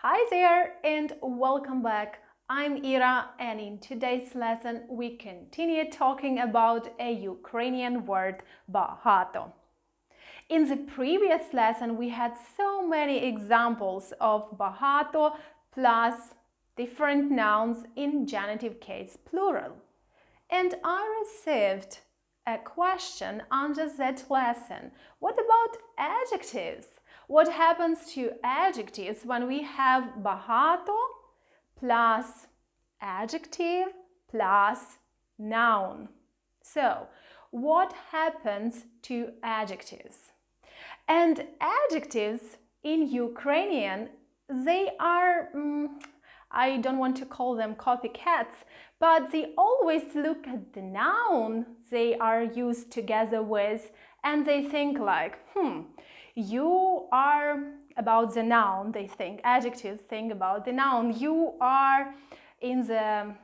Hi there and welcome back. I'm Ira and in today's lesson we continue talking about a Ukrainian word багато. In the previous lesson we had so many examples of багато plus different nouns in genitive case plural. And I received a question under that lesson. What about adjectives? What happens to adjectives when we have багато plus adjective plus noun? So, what happens to adjectives? And adjectives in Ukrainian, they are, I don't want to call them copycats, but they always look at the noun they are used together with and they think like, you are about the noun, they think. Adjectives think about the noun. You are in the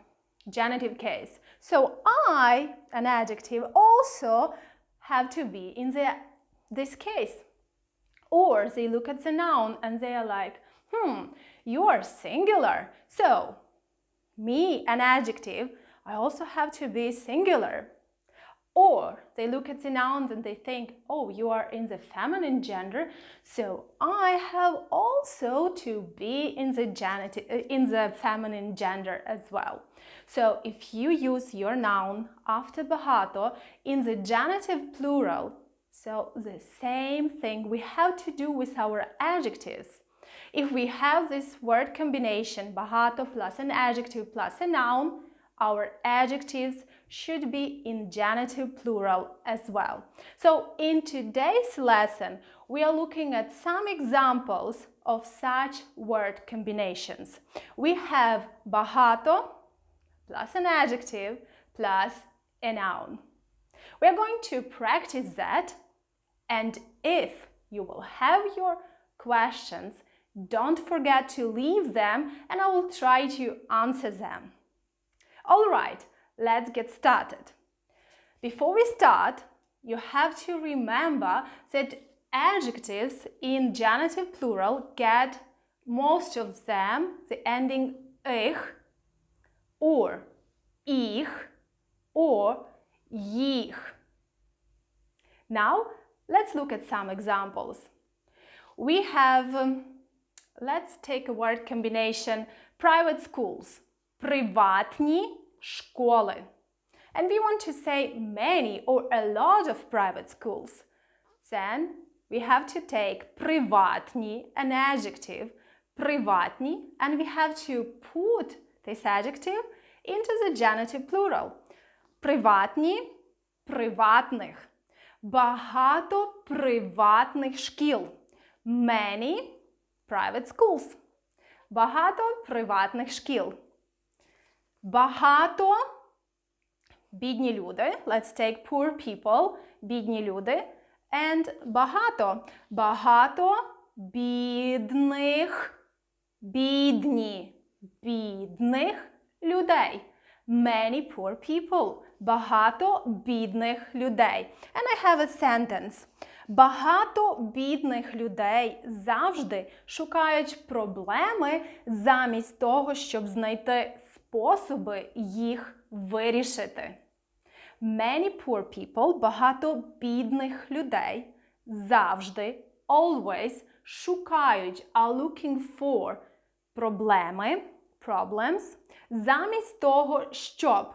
genitive case. So I, an adjective, also have to be in this case. Or they look at the noun and they are like, you are singular. So me, an adjective, I also have to be singular. Or they look at the nouns and they think, oh, you are in the feminine gender, so I have also to be in the feminine gender as well. So if you use your noun after багато in the genitive plural, so the same thing we have to do with our adjectives. If we have this word combination, багато plus an adjective plus a noun, our adjectives should be in genitive plural as well. So in today's lesson, we are looking at some examples of such word combinations. We have багато plus an adjective plus a noun. We are going to practice that, and if you will have your questions, don't forget to leave them and I will try to answer them. All right, let's get started. Before we start, you have to remember that adjectives in genitive plural get most of them the ending ich or ich or їх. Now, let's look at some examples. We have, let's take a word combination, private schools. Приватні школи. And we want to say many or a lot of private schools. Then we have to take приватні, an adjective, приватні, and we have to put this adjective into the genitive plural. Приватні, приватних. Багато приватних шкіл. Many private schools. Багато приватних шкіл. Багато бідні люди. Let's take poor people. Бідні люди. And багато. Багато бідних. Бідні. Бідних людей. Many poor people. Багато бідних людей. And I have a sentence. Багато бідних людей завжди шукають проблеми замість того, щоб знайти способи їх вирішити. Many poor people, багато бідних людей завжди, always, шукають, are looking for проблеми, problems, замість того, щоб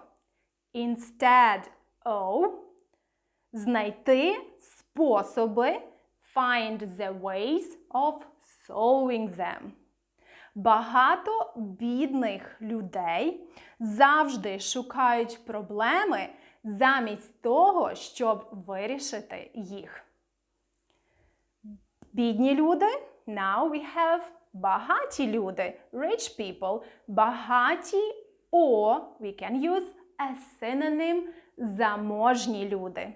instead of знайти способи, find the ways of solving them. Багато бідних людей завжди шукають проблеми замість того, щоб вирішити їх. Бідні люди. Now we have багаті люди, rich people. Багаті or we can use a synonym заможні люди.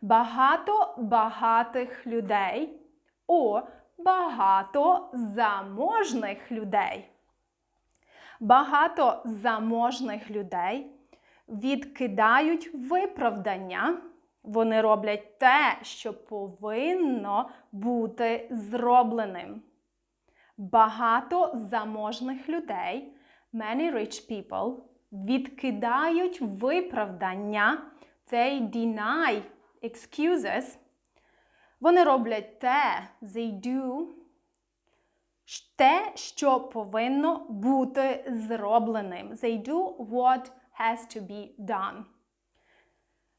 Багато багатих людей or багато заможних людей. Багато заможних людей відкидають виправдання. Вони роблять те, що повинно бути зробленим. Багато заможних людей, many rich people, відкидають виправдання, they deny excuses. Вони роблять те, they do, те, що повинно бути зробленим. They do what has to be done.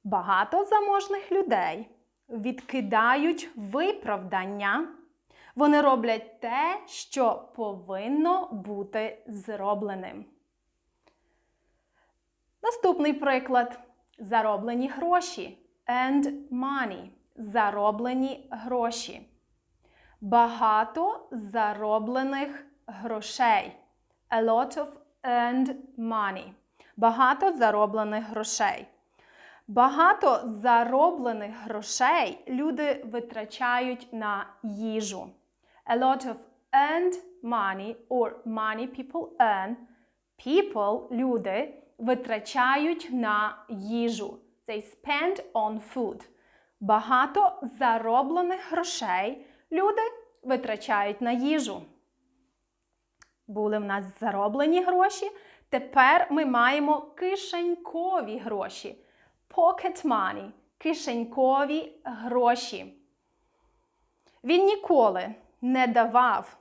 Багато заможних людей відкидають виправдання. Вони роблять те, що повинно бути зробленим. Наступний приклад. Зароблені гроші. Earned money. Зароблені гроші. Багато зароблених грошей. A lot of earned money. Багато зароблених грошей. Багато зароблених грошей люди витрачають на їжу. A lot of earned money or money people earn. People, люди, витрачають на їжу. They spend on food. Багато зароблених грошей люди витрачають на їжу. Були в нас зароблені гроші, тепер ми маємо кишенькові гроші. Pocket money – кишенькові гроші. Він ніколи не давав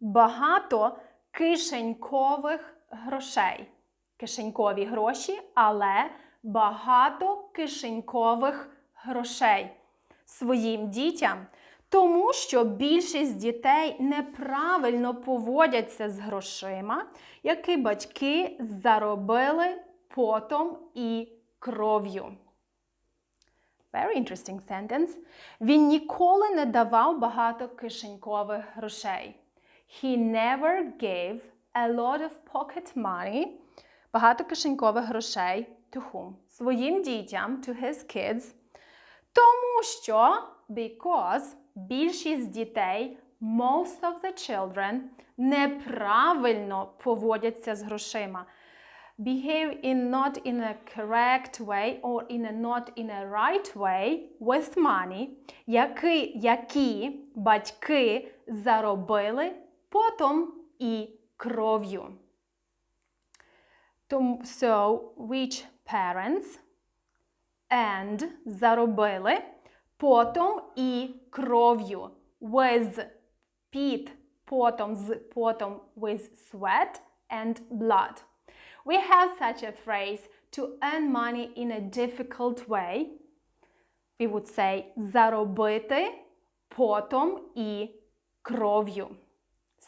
багато кишенькових грошей. Кишенькові гроші, але багато кишенькових грошей своїм дітям, тому що більшість дітей неправильно поводяться з грошима, які батьки заробили потом і кров'ю. Very interesting sentence. Він ніколи не давав багато кишенькових грошей. He never gave a lot of pocket money, багато кишенькових грошей, to whom? Своїм дітям, to his kids, тому що, because, більшість дітей, most of the children, неправильно поводяться з грошима. Behave not in a correct way or not in a right way with money, які батьки заробили потом і кров'ю. So, which parents and заробили потом і кров'ю. With під, потом, з потом, with sweat and blood. We have such a phrase to earn money in a difficult way. We would say заробити потом і кров'ю.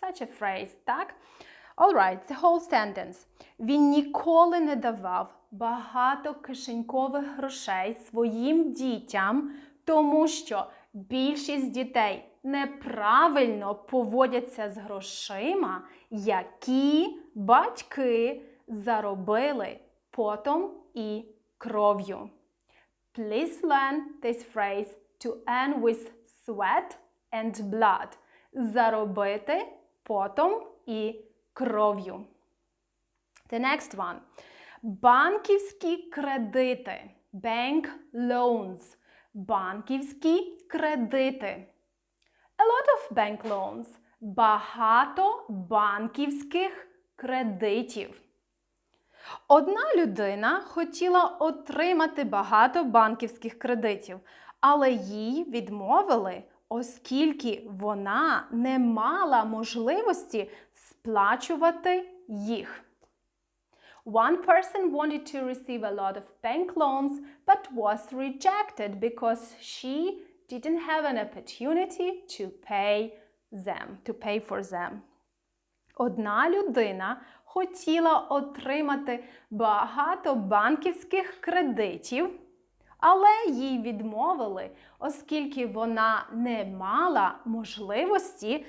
Such a phrase, так? Alright, the whole sentence. Він ніколи не давав багато кишенькових грошей своїм дітям, тому що більшість дітей неправильно поводяться з грошима, які батьки заробили потом і кров'ю. Please learn this phrase to earn with sweat and blood. Заробити потом і кров'ю. The next one. Банківські кредити. Bank loans. Банківські кредити. A lot of bank loans. Багато банківських кредитів. Одна людина хотіла отримати багато банківських кредитів, але їй відмовили, оскільки вона не мала можливості сплачувати їх. One person wanted to receive a lot of bank loans, but was rejected because she didn't have an opportunity to pay for them. Одна людина хотіла отримати багато банківських кредитів, але їй відмовили, оскільки вона не мала можливості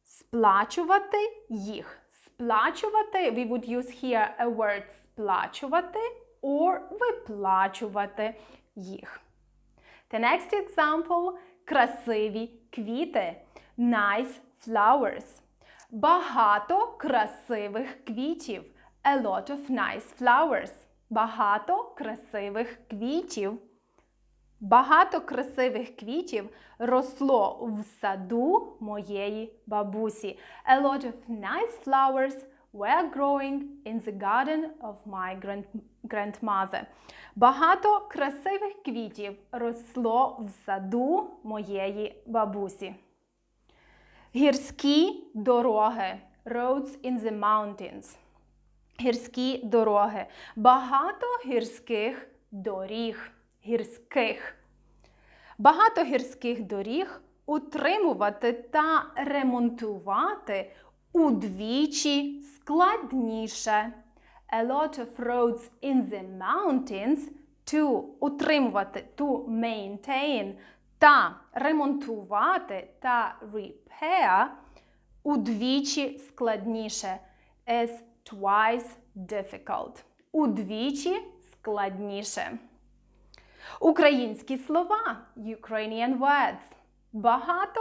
сплачувати їх. Сплачувати, we would use here a word сплачувати or виплачувати їх. The next example – красиві квіти. Nice flowers. Багато красивих квітів. A lot of nice flowers. Багато красивих квітів. Багато красивих квітів росло в саду моєї бабусі. A lot of nice flowers were growing in the garden of my grandmother. Багато красивих квітів росло в саду моєї бабусі. Гірські дороги. Roads in the mountains. Гірські дороги. Багато гірських доріг. Гірських. Багато гірських доріг утримувати та ремонтувати удвічі складніше. A lot of roads in the mountains to утримувати, to maintain та ремонтувати та repair удвічі складніше. Is twice difficult. Удвічі складніше. Українські слова. Ukrainian words. Багато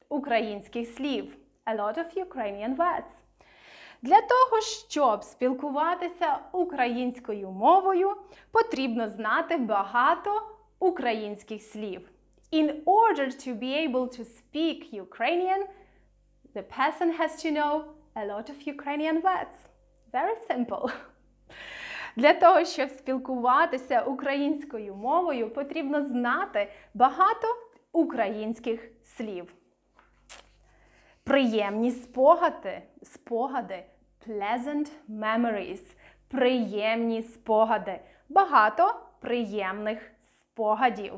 українських слів. A lot of Ukrainian words. Для того, щоб спілкуватися українською мовою, потрібно знати багато українських слів. In order to be able to speak Ukrainian, the person has to know a lot of Ukrainian words. Very simple. Для того, щоб спілкуватися українською мовою, потрібно знати багато українських слів. Приємні спогади, pleasant memories, приємні спогади, багато приємних спогадів.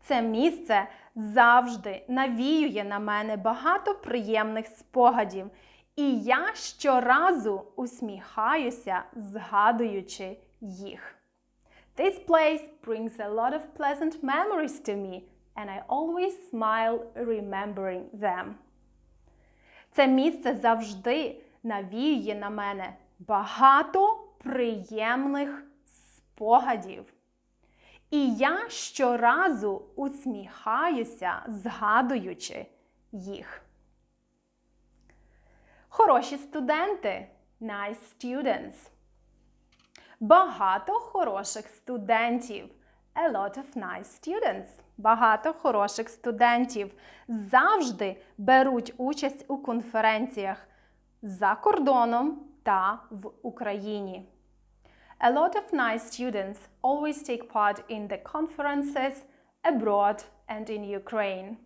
Це місце завжди навіює на мене багато приємних спогадів, і я щоразу усміхаюся, згадуючи їх. This place brings a lot of pleasant memories to me, and I always smile remembering them. Це місце завжди навіює на мене багато приємних спогадів. І я щоразу усміхаюся, згадуючи їх. Хороші студенти. Nice students. Багато хороших студентів. A lot of nice students. Багато хороших студентів завжди беруть участь у конференціях за кордоном та в Україні. A lot of nice students always take part in the conferences abroad and in Ukraine.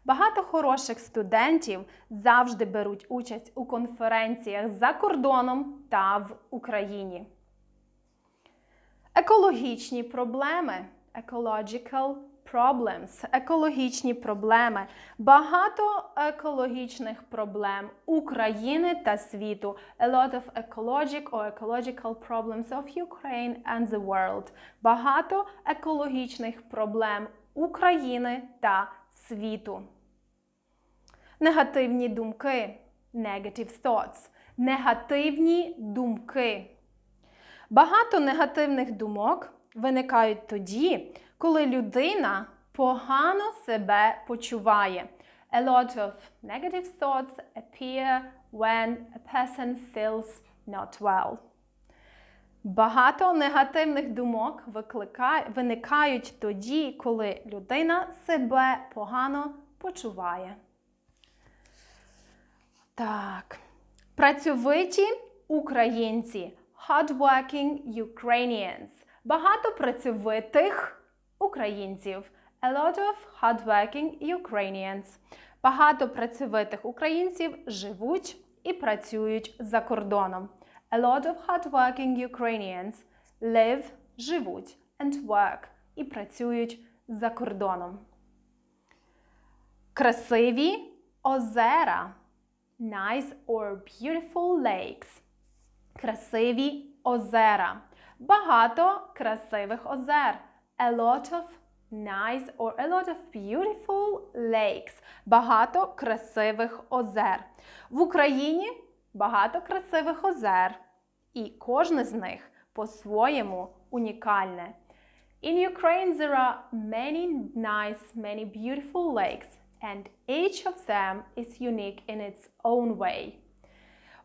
Багато хороших студентів завжди беруть участь у конференціях за кордоном та в Україні. Екологічні проблеми. Ecological problems. Екологічні проблеми. Багато екологічних проблем України та світу. A lot of ecological problems of Ukraine and the world. Багато екологічних проблем України та світу. Негативні думки. Negative thoughts. Негативні думки. Багато негативних думок виникають тоді, коли людина погано себе почуває. A lot of negative thoughts appear when a person feels not well. Багато негативних думок виникають тоді, коли людина себе погано почуває. Так. Працьовиті українці. Hardworking Ukrainians. Багато працьовитих українців. A lot of hardworking Ukrainians. Багато працьовитих українців живуть і працюють за кордоном. A lot of hardworking Ukrainians live, живуть, and work, і працюють за кордоном. Красиві озера. Nice or beautiful lakes. Красиві озера. Багато красивих озер. A lot of nice or a lot of beautiful lakes. Багато красивих озер. В Україні багато красивих озер. І кожне з них по-своєму унікальне. In Ukraine there are many nice, many beautiful lakes. And each of them is unique in its own way.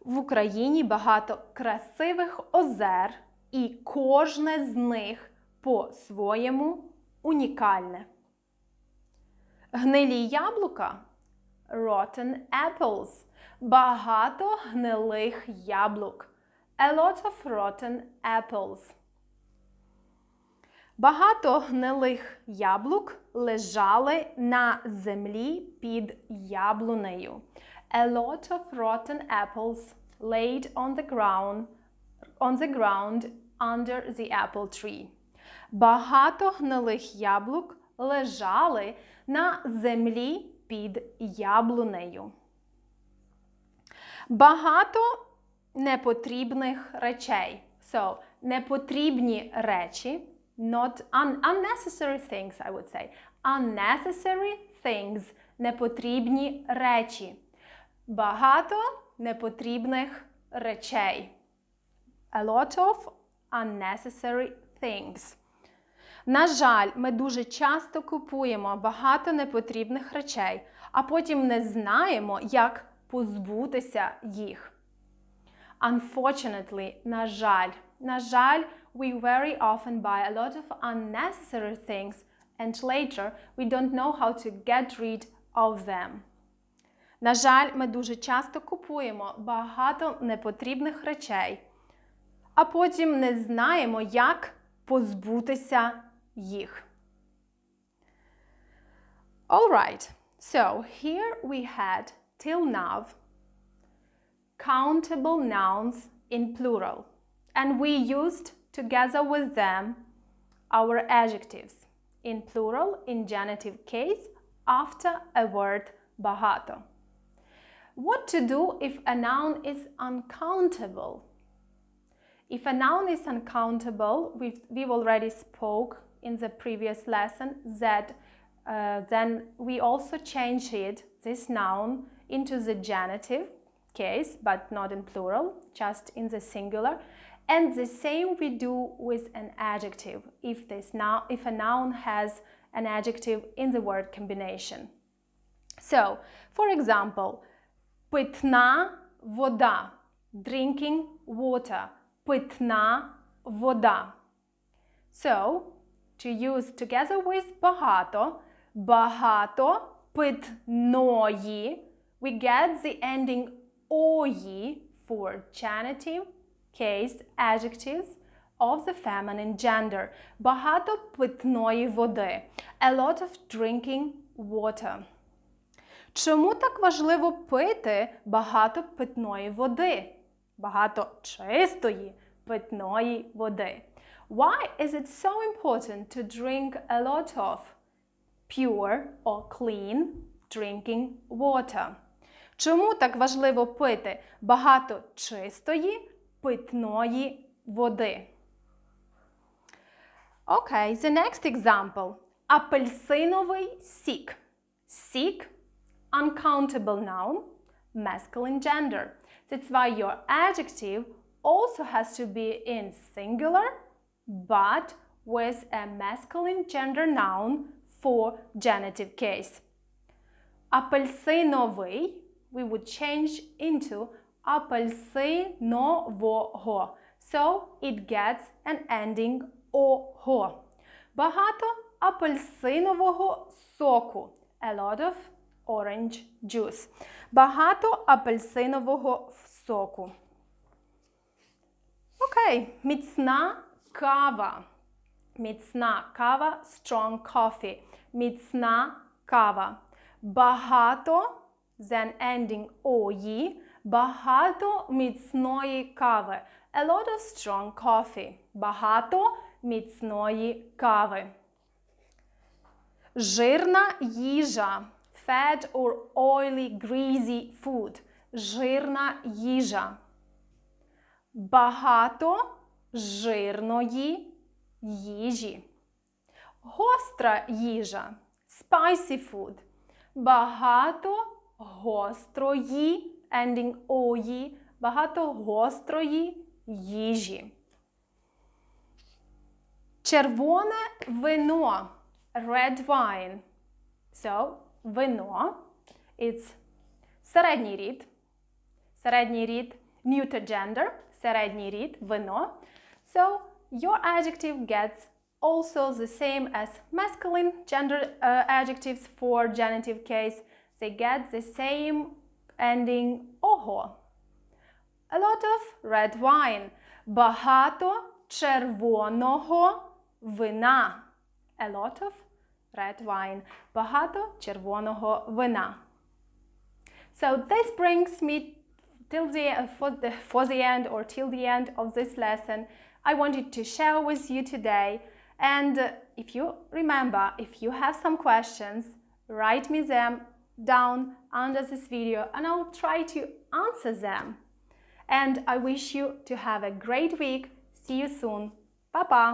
В Україні багато красивих озер, і кожне з них по-своєму унікальне. Гнилі яблука – rotten apples. Багато гнилих яблук. A lot of rotten apples. Багато гнилих яблук лежали на землі під яблунею. A lot of rotten apples laid on the ground under the apple tree. Багато гнилих яблук лежали на землі під яблунею. Багато непотрібних речей. So, непотрібні речі, not unnecessary things, I would say. Unnecessary things, непотрібні речі. Багато непотрібних речей. A lot of unnecessary things. На жаль, ми дуже часто купуємо багато непотрібних речей, а потім не знаємо, як позбутися їх. Unfortunately, на жаль, we very often buy a lot of unnecessary things and later we don't know how to get rid of them. На жаль, ми дуже часто купуємо багато непотрібних речей, а потім не знаємо, як позбутися їх. Alright, so here we had, till now, countable nouns in plural, and we used, together with them, our adjectives, in plural, in genitive case, after a word багато. What to do if a noun is uncountable? If a noun is uncountable, we've already spoke in the previous lesson that then we also change this noun, into the genitive case, but not in plural, just in the singular. And the same we do with an adjective, if a noun has an adjective in the word combination. So, for example, питна вода, drinking water, питна вода. So, to use together with багато, багато питної, we get the ending ої for genitive case adjectives of the feminine gender. Багато питної води. A lot of drinking water. Чому так важливо пити багато питної води? Багато чистої питної води. Why is it so important to drink a lot of pure or clean drinking water? Чому так важливо пити багато чистої питної води? Okay, the next example. Апельсиновий сік. Сік, uncountable noun, masculine gender. That's why your adjective also has to be in singular, but with a masculine gender noun for genitive case. Апельсиновий, we would change into апельсинового. So it gets an ending ого. Багато апельсинового соку. A lot of orange juice. Багато апельсинового соку. Окей, міцна кава. Міцна кава, strong coffee. Міцна кава. Багато, then ending ої, багато міцної кави. A lot of strong coffee. Багато міцної кави. Жирна їжа. Fat or oily, greasy food. Жирна їжа. Багато жирної їжі. Гостра їжа. Spicy food. Багато гострої, ending ої, багато гострої їжі. Червоне вино. Red wine. So, вино. It's середній рід. Середній рід, neuter gender. Середній рід, вино. So, your adjective gets also the same as masculine gender adjectives for genitive case. They get the same ending ого. A lot of red wine. Багато червоного вина. A lot of red wine. Багато червоного вина. So this brings me till for the end or till the end of this lesson. I wanted to share with you today. And if you remember, if you have some questions, write me them down under this video and I'll try to answer them. And I wish you to have a great week. See you soon. Bye-bye.